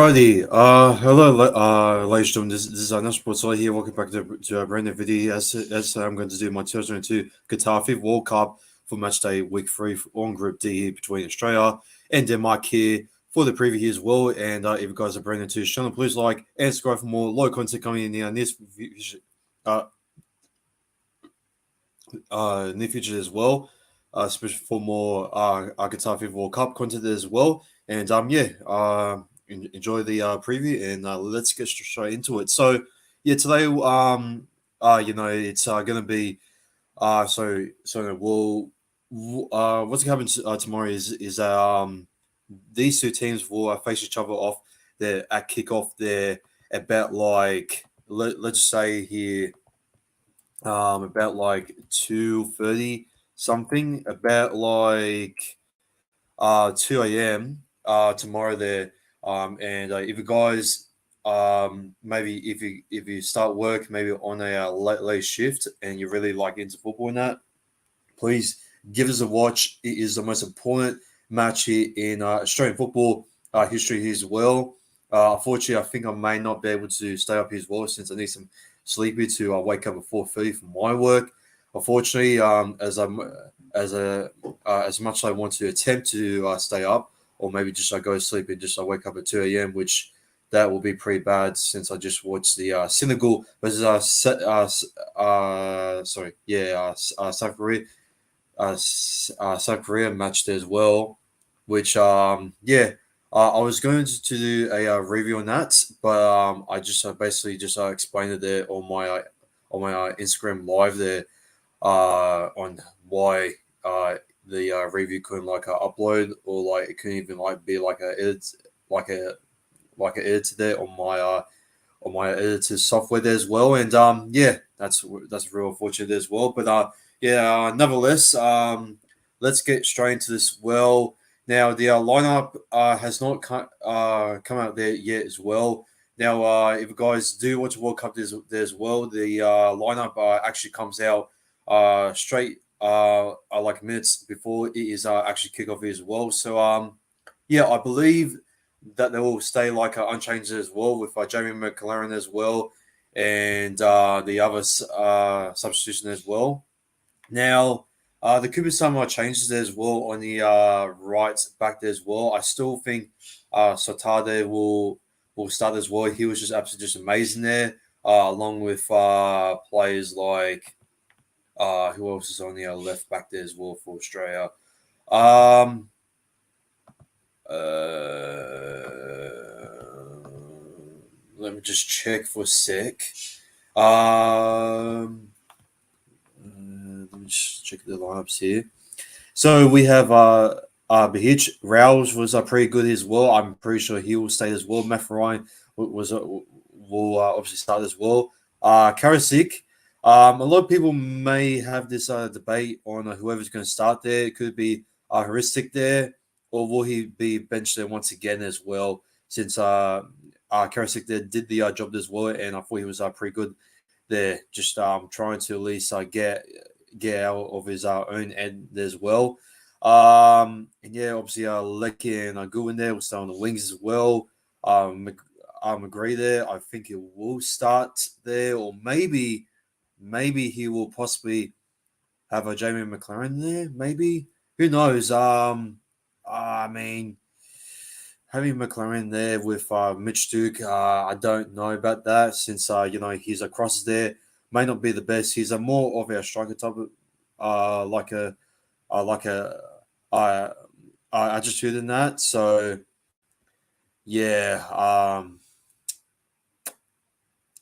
Alrighty, hello, ladies and gentlemen. This is Nash Sports here. Welcome back to a brand new video. As I'm going to do my 2022 Qatar FIFA World Cup for Matchday Week 3 on Group D here between Australia and Denmark here for the preview here as well. And if you guys are brand new to the channel, please like and subscribe for more low content coming in the uh, near future as well, especially for more Qatar FIFA World Cup content as well. And enjoy the preview and let's get straight into it. So yeah, today it's gonna be what's gonna happen tomorrow is these two teams will face each other off there at kickoff there about like let's just say here about like 2:30 something, about like 2 a.m. Tomorrow there. And if you guys maybe if you start work maybe on a late shift and you're really like into football and that, please give us a watch. It is the most important match here in Australian football history here as well. Unfortunately, I think I may not be able to stay up here as well since I need some sleep here to wake up at 4:30 for my work. Unfortunately, as much as I want to attempt to stay up, or maybe just I go to sleep and just I wake up at 2 a.m., which that will be pretty bad since I just watched the Senegal versus South Korea match there as well, which I was going to do a review on that, but I just basically just explained it there on my Instagram live there on why the review couldn't like upload, or like it couldn't even like be like a edit like a like an editor there on my editor software there as well. And that's real unfortunate as well. But nevertheless, let's get straight into this. Well, now the lineup has not come out there yet as well. Now, if you guys do watch the World Cup there as well, the lineup actually comes out straight like minutes before it is actually kickoff as well. So I believe that they will stay like unchanged as well with Jamie McLaren as well, and the other substitution as well. Now, there could be some changes there as well on the right back there as well. I still think Sotade will start as well. He was just absolutely just amazing there, along with players like who else is on the left back there as well for Australia. Let me just check for a sec. Let me just check the lineups here. So we have Behich. Rouse was pretty good as well. I'm pretty sure he will stay as well. Matt Ryan will obviously start as well. Karasik. A lot of people may have this debate on whoever's going to start there. It could be Heuristic there, or will he be benched there once again as well? Since Karasik there did the job as well, and I thought he was pretty good there. Just trying to at least get out of his own end as well. And yeah, obviously Lecky and Goodwin there will stay on the wings as well. McGree there, I think he will start there, or maybe he will possibly have a Jamie McLaren there. Maybe, who knows? I mean, having McLaren there with Mitch Duke, I don't know about that since his crosses there may not be the best. He's a more of a striker type of attitude in that. So yeah,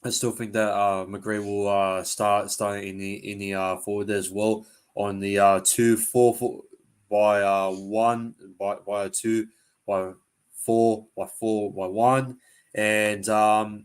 I still think that McGree will start in the forward as well on the 2-4 by 1 by 2 by 4 by 4 by 1, and for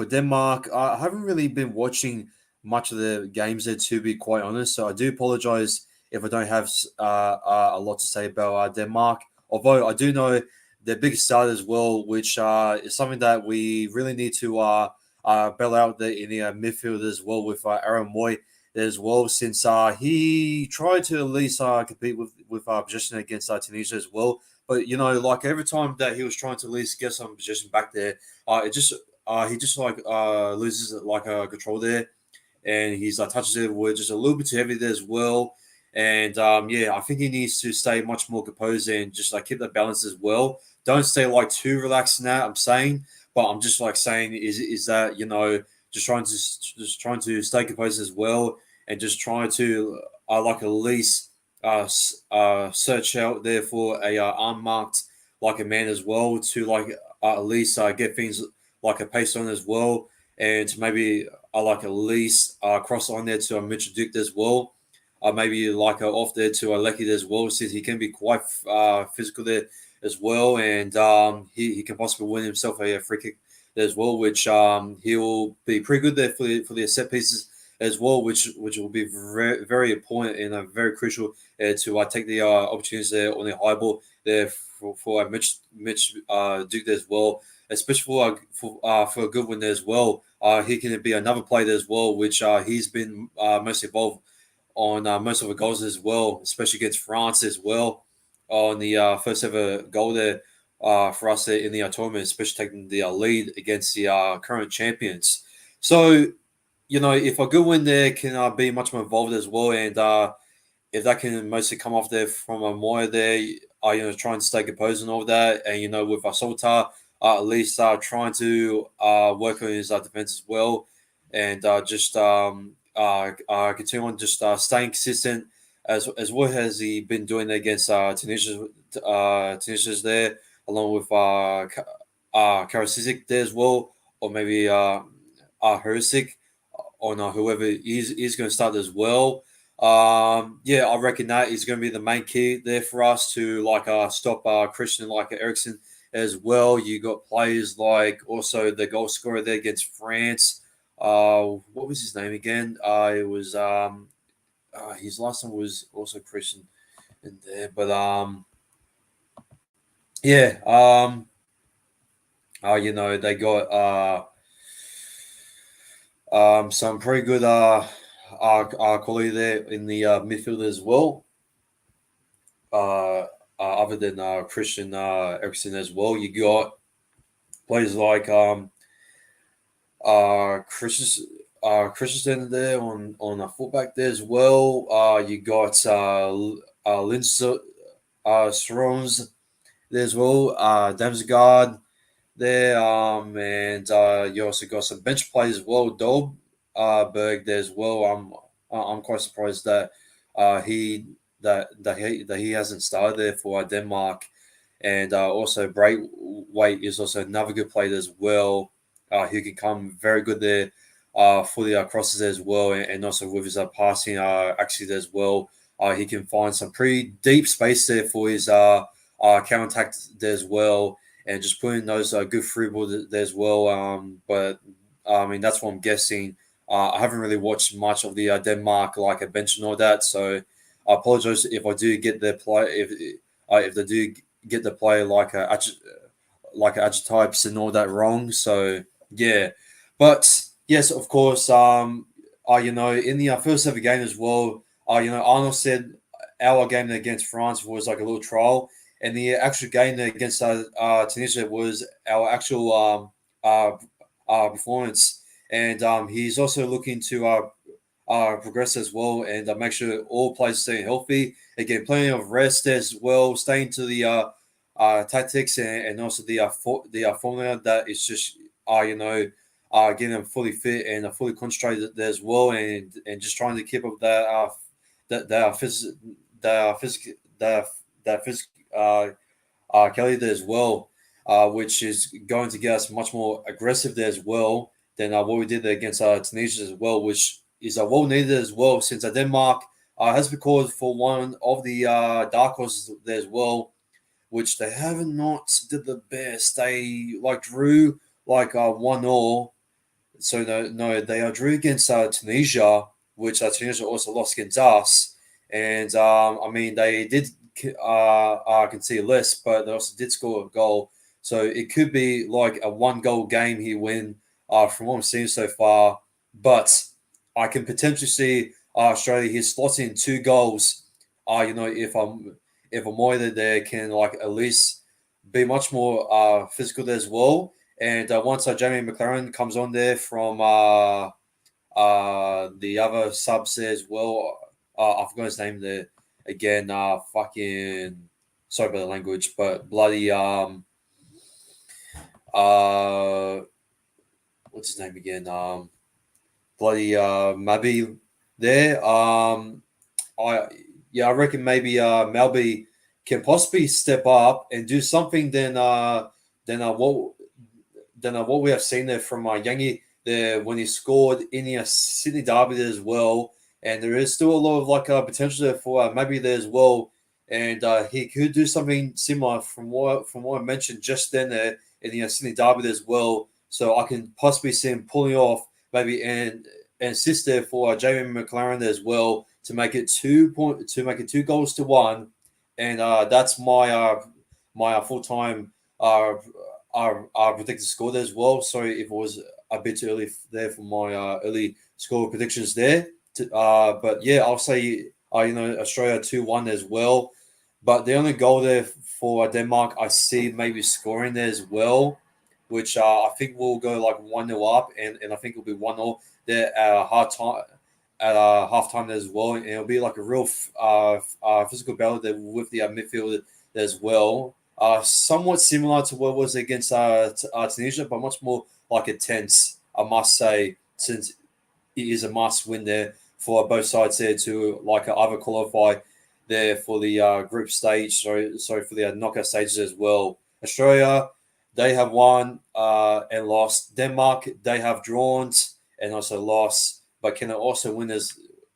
Denmark, I haven't really been watching much of the games there, to be quite honest. So I do apologize if I don't have a lot to say about Denmark. Although I do know their biggest start as well, which is something that we really need to bail out there in the midfield as well with Aaron Moy as well, since he tried to at least compete with possession against Tunisia as well. But like every time that he was trying to at least get some position back there, it just he just like loses like control there, and his touches there were just a little bit too heavy there as well. And yeah, I think he needs to stay much more composed and just like keep that balance as well. Don't stay like too relaxed in that. I'm saying, but I'm just like saying is that just trying to stay composed as well, and just trying to like at least search out there for a unmarked like a man as well to like at least get things like a pace on as well, and to maybe like at least cross on there to Mitchell Duke as well. Maybe like off there to Lecky as well, since he can be quite physical there as well, and he can possibly win himself a free kick there as well, which he'll be pretty good there for the set pieces as well, which will be very, very important and very crucial to take the opportunities there on the high ball there for Mitch Duke there as well, especially for a good one there as well. He can be another player there as well, which he's been most involved on most of the goals as well, especially against France as well on the first ever goal there for us there in the tournament, especially taking the lead against the current champions. So, if a good win there can be much more involved as well, and if that can mostly come off there from a Moya there, trying to stay composed and all that, and with Sultar, at least trying to work on his defense as well, and just continue on just staying consistent as what has he been doing against Tunisia there, along with Karasic there as well, or maybe Hersic on whoever is going to start as well. Yeah, I reckon that is going to be the main key there for us to like stop Christian like Ericsson as well. You got players like also the goal scorer there against France. What was his name again? It was his last name was also Christian in there, but yeah, they got some pretty good quality there in the midfield as well. Other than Christian Eriksen as well, you got players like Christensen there on a fullback there as well. You got Lindsay Strons there as well. Damsgaard there, and you also got some bench players as well. Dolberg there as well. I'm quite surprised that he hasn't started there for Denmark, and also Braithwaite is also another good player as well. Who can come very good there for the crosses as well, and also with his passing actually as well. He can find some pretty deep space there for his counter attack there as well, and just putting those good free balls there as well. But I mean, that's what I'm guessing. I haven't really watched much of the Denmark like a bench and all that, so I apologize if I do get the play if they do get the play like archetypes and all that wrong. So yeah, but yes, of course. In the first ever game as well, Arnold said our game against France was like a little trial, and the actual game against Tunisia was our actual performance. And he's also looking to progress as well, and make sure all players stay healthy and get plenty of rest as well, staying to the tactics and also the formula that is just getting them fully fit and fully concentrated there as well, and just trying to keep up that physical Kelly there as well, which is going to get us much more aggressive there as well than what we did there against Tunisia as well, which is well needed as well, since Denmark has been called for one of the dark horses there as well, which they haven't not did the best. They like drew like 1-1. So no, they drew against Tunisia, which Tunisia also lost against us. And I mean, they did concede less, but they also did score a goal. So it could be like a 1-goal game he win from what I'm seeing so far. But I can potentially see Australia here slotting 2 goals. if Moida there can like at least be much more physical there as well. And once Jamie McLaren comes on there from the other subs there as well, I forgot his name there again. Fucking sorry about the language, but bloody uh, what's his name again? Bloody Mabi there. I yeah, I reckon maybe Malby can possibly step up and do something than what we have seen there from Yangi there when he scored in the Sydney Derby there as well. And there is still a lot of like potential there for maybe there as well. And he could do something similar from what I mentioned just then there in the Sydney Derby there as well. So I can possibly see him pulling off maybe and assist there for Jamie McLaren there as well to make it 2 goals to one. And that's my full time predicted score there as well. Sorry if it was a bit too early there for my early score predictions there. But yeah, I'll say Australia 2-1 as well. But the only goal there for Denmark, I see maybe scoring there as well, which I think will go like 1-0 up, and I think it'll be 1-0 there at halftime there as well. And it'll be like a real physical battle there with the midfield there as well. Somewhat similar to what it was against Tunisia, but much more like a tense, I must say, since it is a must win there for both sides there to like either qualify there for the group stage, sorry for the knockout stages as well. Australia, they have won and lost. Denmark, they have drawn and also lost, but can also win as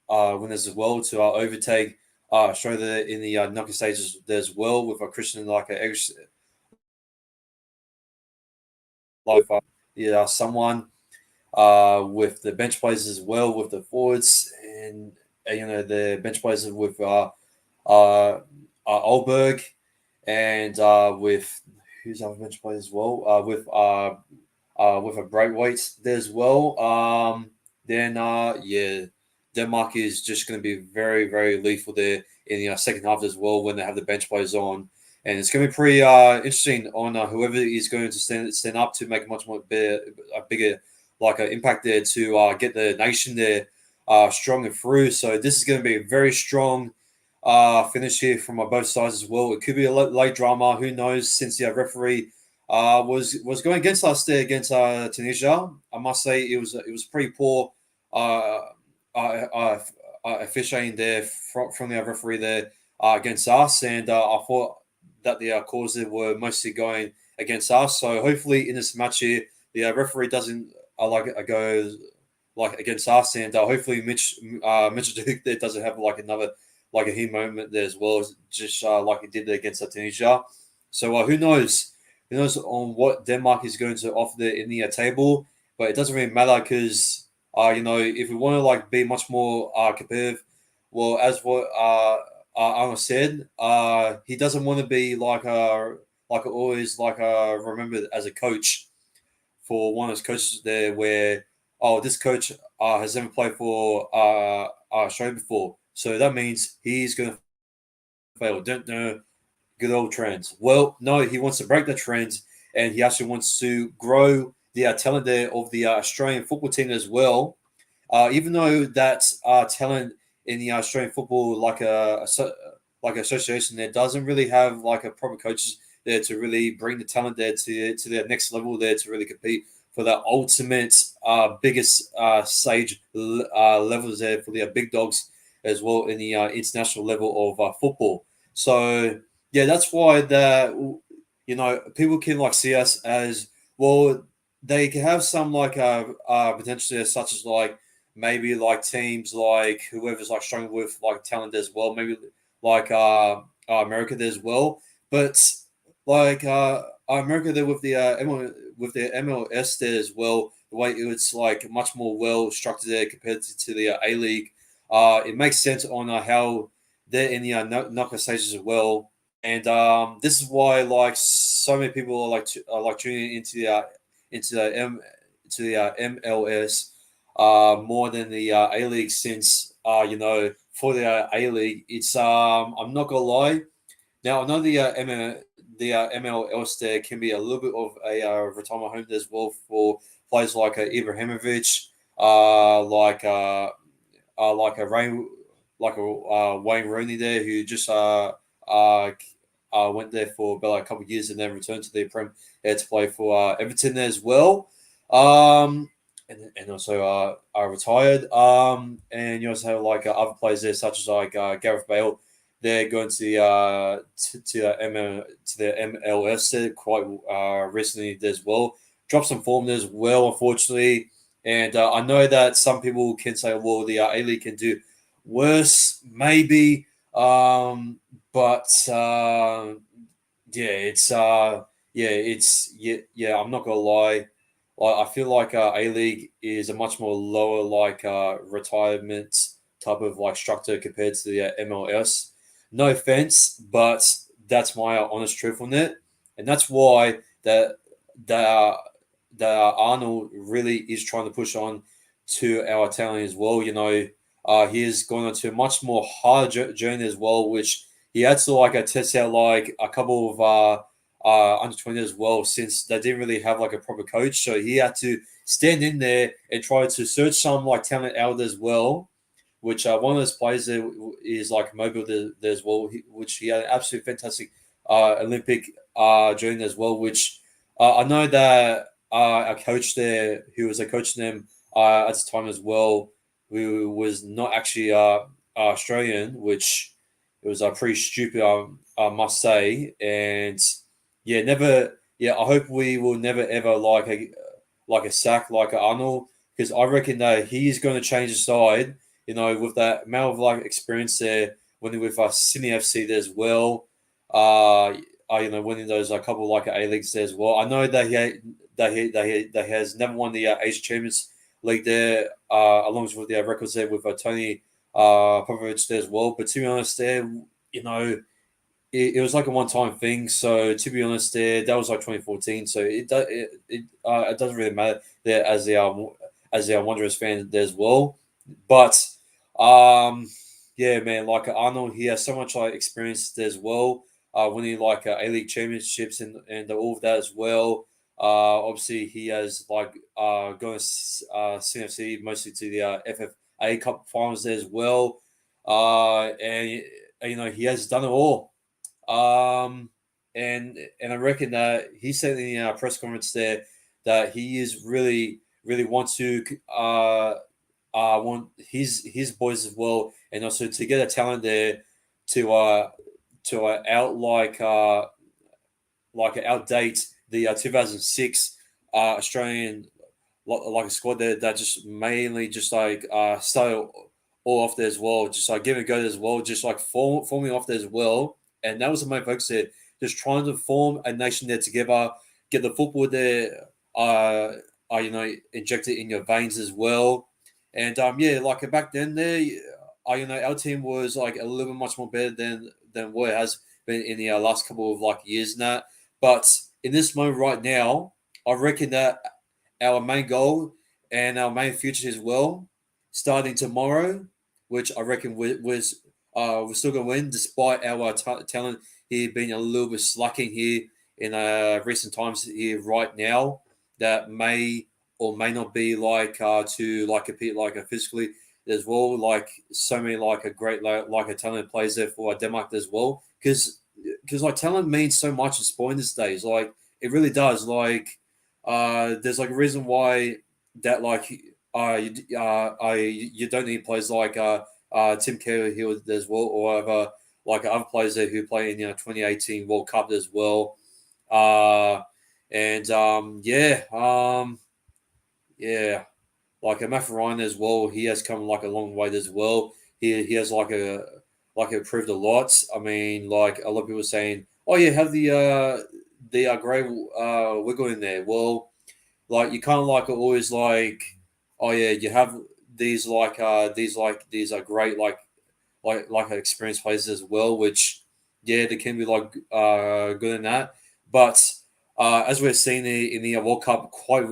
well to overtake Australia in the knockout stages there as well with a Christian like a someone with the bench players as well with the forwards and the bench players with Olberg and with who's other bench players as well with a breakaweight there as well. Then yeah, Denmark is just going to be very very lethal there in the second half as well when they have the bench players on, and it's going to be pretty interesting on whoever is going to stand up to make a much more bigger like an impact there to get the nation there strong and through. So this is going to be a very strong finish here from both sides as well. It could be a late drama. Who knows? Since the referee was going against us there against Tunisia, I must say it was pretty poor uh, officiating there from the referee there against us, and I thought that the calls were mostly going against us. So hopefully in this match here, the referee doesn't go like against us, and hopefully Mitchell Duke there doesn't have like another like a hit moment there as well, just like he did there against Tunisia. So who knows? Who knows on what Denmark is going to offer there in the table? But it doesn't really matter because if we want to like be much more competitive, well, as what Arnold said, he doesn't want to be like always remembered as a coach for one of those coaches there where this coach has never played for Australia before, so that means he's going to fail. Don't know good old trends. Well, no, he wants to break the trends, and he actually wants to grow the talent there of the Australian football team as well. Even though that talent in the Australian football, like association, there doesn't really have like a proper coaches there to really bring the talent there to their next level there to really compete for the ultimate biggest stage levels there for the big dogs as well in the international level of football. So yeah, that's why people can like see us as well. They can have some like potentially such as like maybe like teams like whoever's like struggling with like talent as well, maybe like America there as well, but like America there with the with the MLS there as well, the way it's like much more well structured there compared to the A League. It makes sense on how they're in the knockout stages as well, and this is why like so many people are like tuning into the MLS more than the A League since for the A League it's I'm not gonna lie, Now I know the MLS there can be a little bit of a retirement home as well for players like Ibrahimovic, like like a Rain, like a Wayne Rooney there, who just uh, went there for about like a couple of years and then returned to the Prem to play for Everton there as well. Um, and also retired. And you also have like other players there, such as like Gareth Bale. They're going to the to the MLS there quite recently as well. Dropped some form there as well, unfortunately. And I know that some people can say, well, the A League can do worse, maybe. But yeah, yeah. I'm not gonna lie. Like, I feel like A League is a much more lower like retirement type of like structure compared to the MLS. No offense, but that's my honest truth on it, and that's why that that Arnold really is trying to push on to our talent as well. You know, he is going on to a much more hard journey as well, which he had to like test out like a couple of under 20 as well, since they didn't really have like a proper coach. So he had to stand in there and try to search some like talent out as well. Which one of those players there is like mobile there as well, which he had an absolutely fantastic Olympic journey as well. Which I know that our coach there, who was a coach them at the time as well, who was not actually Australian, which it was pretty stupid, I must say. And yeah, never. Yeah, I hope we will never ever like a sack like a Arnold, because I reckon that he's going to change the side. You know, with that amount of like experience there, winning with Sydney FC there as well. You know, winning those a couple like A leagues there as well. I know that he has never won the Asia Champions League there, along with the records there with Tony Popovich there as well. But to be honest, there, you know, it was like a one time thing. So to be honest, there that was like 2014. So it doesn't really matter there as the Wanderers fan there as well. But yeah, man, like Arnold, he has so much like experience there as well. Winning like A League championships and all of that as well. Obviously, he has like going to CFC mostly to the FFA Cup finals there as well. And you know he has done it all. Um, and I reckon that he said in our press conference there that he is really wants to want his boys as well, and also to get a talent there to out like outdate the 2006 Australian like a squad there that just mainly just like started all off there as well, just like giving it a go as well, just like forming off there as well. And that was the main focus there, just trying to form a nation there together, get the football there, you know, inject it in your veins as well. And yeah, like back then there, you know, our team was like a little bit much more better than what it has been in the last couple of like years and that. But in this moment right now, I reckon that our main goal and our main future as well, starting tomorrow, which I reckon we're still going to win despite our talent here being a little bit slacking here in recent times here right now. That may or may not be like to like compete like physically as well. Like so many like a great like a talent plays there for Denmark as well, because like talent means so much in sport these days. Like it really does. Like there's like a reason why that like you don't need players like Tim Cahill as well, or like other players there who play in 2018 World Cup as well. And yeah, like a Matt Ryan as well. He has come like a long way as well. He has like improved a lot. I mean, like a lot of people saying, "Oh yeah, have the grey wiggle in there." Well, like you kind of like always like, oh yeah, you have these are great like experienced players as well, which yeah, they can be like good in that. But as we've seen in the World Cup quite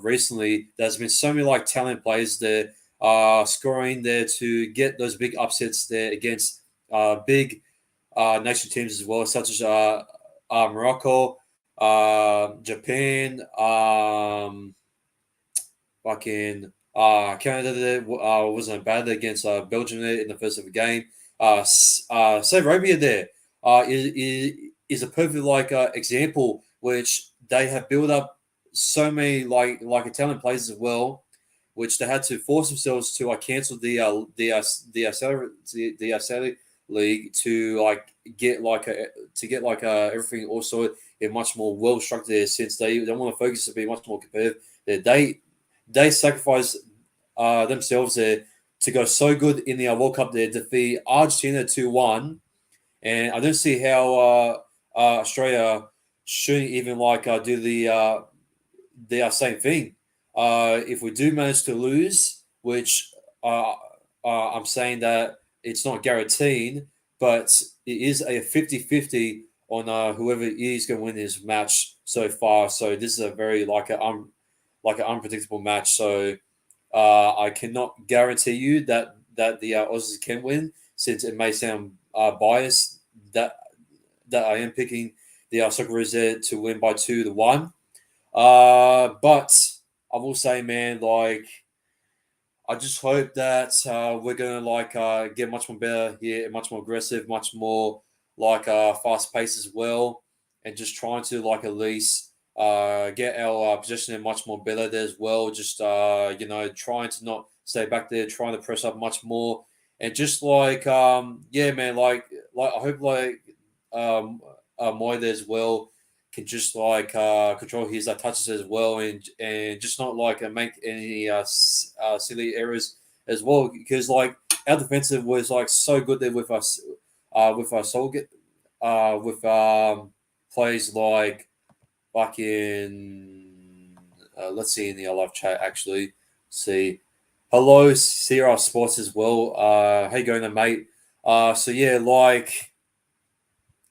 recently, there's been so many like talent players there scoring there to get those big upsets there against big nation teams as well, such as Morocco, Japan, fucking Canada wasn't bad against Belgium there in the first ever game. Saudi Arabia there is a perfect example which they have built up so many Italian players as well, which they had to force themselves to cancel the Saudi league to get everything also in much more well structured since they want to focus to be much more competitive. They sacrificed themselves there to go so good in the World Cup there, defeat Argentina 2-1. And I don't see how Australia shouldn't even do the same thing. If we do manage to lose, which I'm saying that it's not guaranteed, but it is a 50-50 on whoever is going to win this match so far. So this is a very an unpredictable match. So I cannot guarantee you that the Aussies can win, since it may sound biased that I am picking the Socceroos there to win by 2-1. But I will say, man, I just hope that we're gonna get much more better here, much more aggressive, much more fast pace as well, and just trying to at least get our position much more better there as well. Just trying to not stay back there, trying to press up much more, and just yeah, man, I hope Moy there as well can just control his touches as well, and just not make any silly errors as well, because our defensive was so good there with our Solgit with plays fucking let's see in the live chat actually. See, hello Sierra Sports as well. How you going there, mate? So yeah,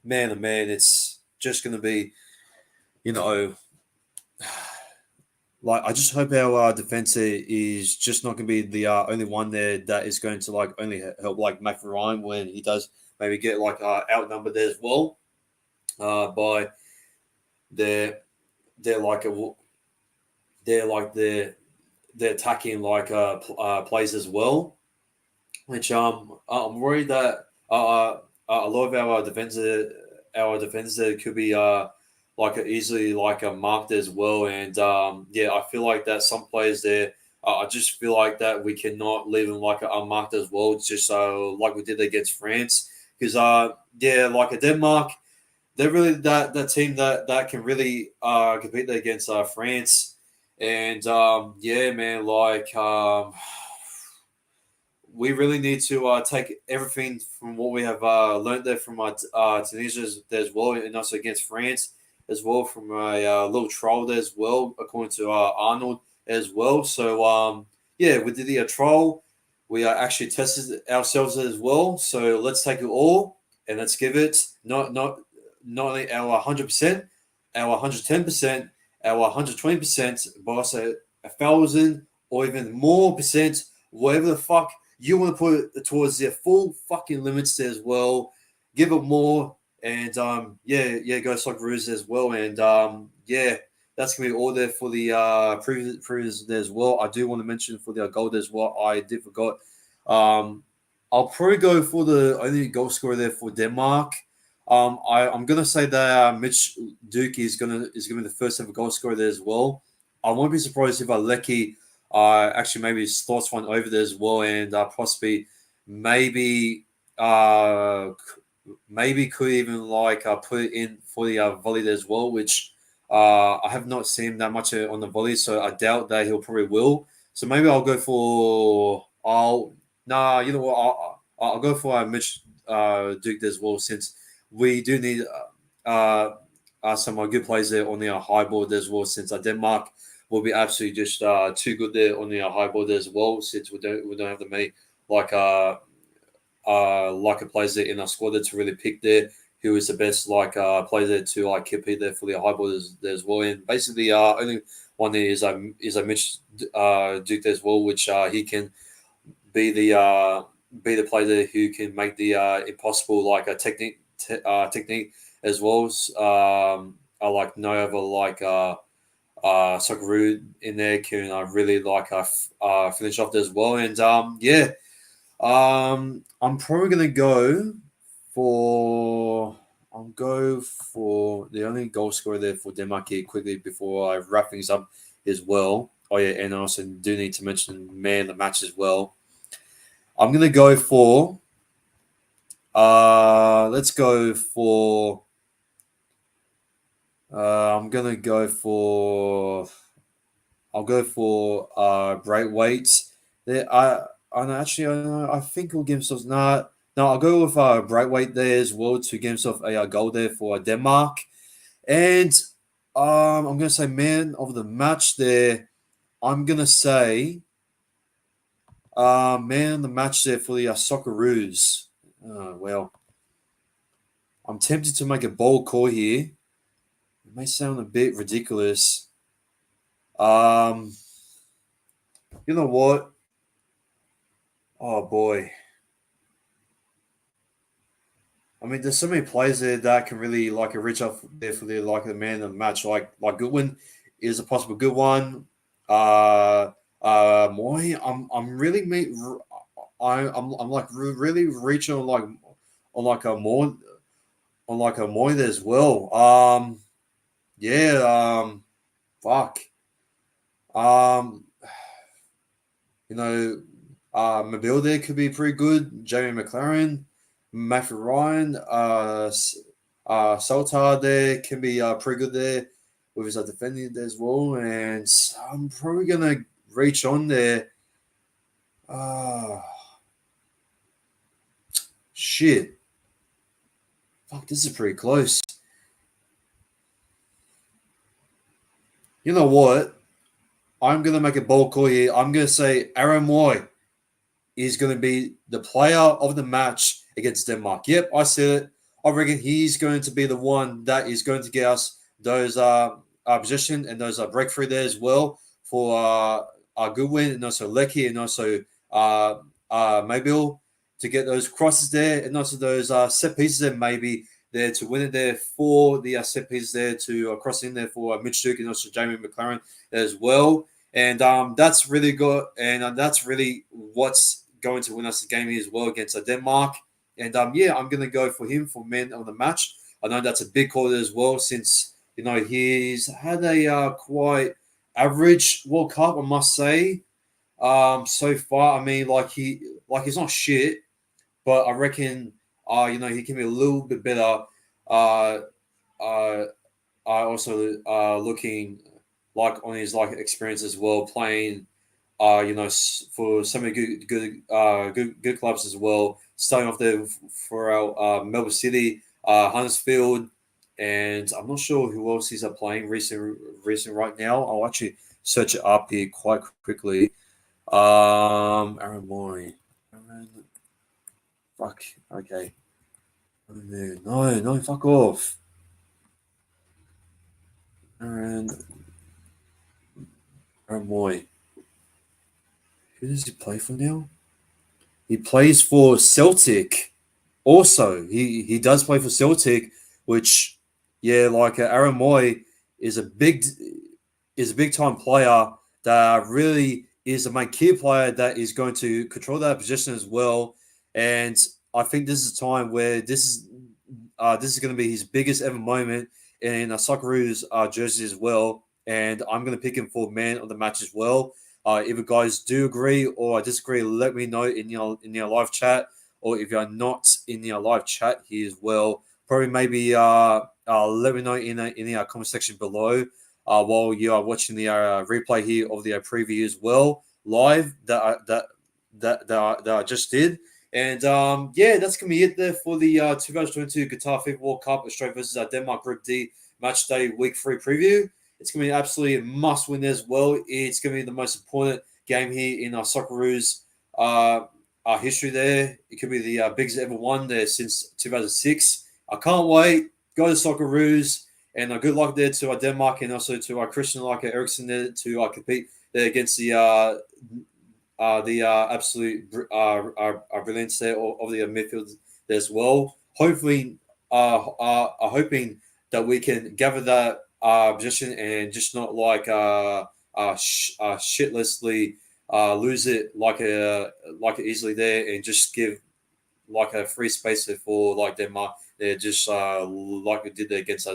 man, oh man, it's just gonna be, you know, I just hope our defense is just not going to be the only one there that is going to only help Matthew Ryan when he does maybe get outnumbered there as well by their they're like a they're like they're attacking plays as well, which I'm worried that a lot of our defenses could be easily marked as well. And yeah, I feel like that some players there, I just feel like that we cannot leave them unmarked as well, just so like we did against France. Because yeah, a Denmark, they're really that team that can really compete against France. And yeah, man, we really need to take everything from what we have learned there from Tunisia as well, and also against France as well, from a little trial there as well, according to Arnold as well. So yeah, we did the trial. We actually tested ourselves as well. So let's take it all and let's give it not only our 100%, our 110%, our 120%, but also 1,000 or even more percent, whatever the fuck you want to put it towards their full fucking limits there as well. Give it more, and yeah, go Socceroos as well. And yeah, that's gonna be all there for the previous there as well. I do want to mention for the goal there as well. I did forgot. I'll probably go for the only goal scorer there for Denmark. I'm gonna say that Mitch Duke is gonna be the first ever goal scorer there as well. I won't be surprised if Lecky actually maybe slots one over there as well, and possibly maybe maybe could even put it in for the volley there as well, which I have not seen that much on the volley, so I doubt that he'll probably will. So maybe I'll go for you know what, I'll go for Mitch Duke there as well, since we do need some good plays there on the high board as well, since Denmark will be absolutely just too good there on the high board as well, since we don't have the many a player there in our squad there to really pick there who is the best player there to compete there for the high board there as well. And basically only one there is Mitch Duke there as well, which he can be the player there who can make the impossible technique as well. I like no other like Socceroo in there can really like finish off there as well. And yeah, I'm probably gonna for go for the only goal scorer there for Denmark here quickly before I wrap things up as well. Oh yeah, and I also do need to mention man of the match as well. I'm gonna go for let's go for I'm gonna go for I'll go for great weights. There, I know, actually I think he'll give himself no. I'll go with Brightweight there as well to give himself a goal there for Denmark, and I'm gonna say man of the match there. I'm gonna say man of the match there for the Socceroos. Well, I'm tempted to make a bold call here. It may sound a bit ridiculous. Um, you know what? Oh boy. I mean, there's so many players there that can really like reach up there for the man of the match. Like Goodwin is a possible good one. Moy, I'm really I'm like really reaching on like a more on like a Moy there as well. Yeah. Fuck. Um, you know, Mobile there could be pretty good. Jamie McLaren, Matthew Ryan, Saltar there can be pretty good there with his defending there as well. And I'm probably gonna reach on there. Uh, shit. Fuck, this is pretty close. You know what? I'm gonna make a bold call here. I'm gonna say Aaron Moy is going to be the player of the match against Denmark. Yep, I said it. I reckon he's going to be the one that is going to get us those position and those breakthrough there as well for a good win, and also Lecky and also Maybill to get those crosses there, and also those set pieces there maybe there to win it there for the set pieces there to cross in there for Mitch Duke and also Jamie McLaren as well. And that's really good, and that's really what's going to win us the game here as well against Denmark. And yeah, I'm going to go for him for man of the match. I know that's a big call as well, since he's had a quite average World Cup, I must say. So far, I mean, he's not shit, but I reckon he can be a little bit better. I also looking like on his like experience as well, playing for so many good clubs as well. Starting off there for our Melbourne City, Huddersfield, and I'm not sure who else he's playing recent right now. I'll actually search it up here quite quickly. Aaron Moy. Aaron, fuck. Okay. No, fuck off. Aaron Moy. Who does he play for now? He plays for Celtic. Also, he does play for Celtic, which like Aaron Moy is a big time player that really is a main key player that is going to control that position as well. And I think this is a time where this is going to be his biggest ever moment in a Socceroos jersey as well. And I'm going to pick him for man of the match as well. If you guys do agree or disagree, let me know in your live chat, or if you're not in your live chat here as well, probably maybe let me know in the comment section below while you are watching the replay here of the preview as well live that I just did. And yeah, that's gonna be it there for the 2022 Qatar FIFA World Cup Australia versus Denmark Group D Match Day Week 3 preview. It's going to be absolutely a must-win as well. It's going to be the most important game here in our Socceroos history there. It could be the biggest ever one there since 2006. I can't wait. Go to Socceroos, and good luck there to Denmark and also to Christian Eriksen there to compete there against the absolute brilliance there of the midfield there as well. Hopefully, are hoping that we can gather that position and just not shitlessly lose it like easily there, and just give like a free space for like Denmark. They just like we did there against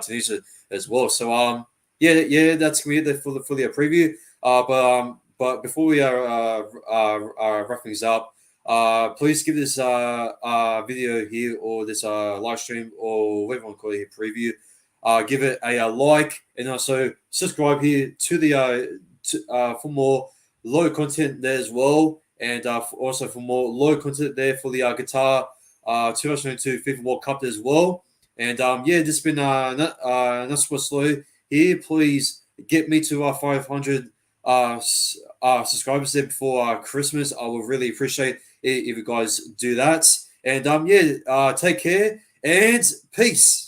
Tunisia as well. So that's gonna be it for the preview. But before we wrap things up, please give this video here, or this live stream, or whatever you want to call it here, preview. Give it a like, and also subscribe here to the for more low content there as well, and also for more low content there for the Qatar 2022 FIFA World Cup as well. And this has been not super slow here. Please get me to 500 subscribers there before Christmas. I will really appreciate it if you guys do that. And take care and peace.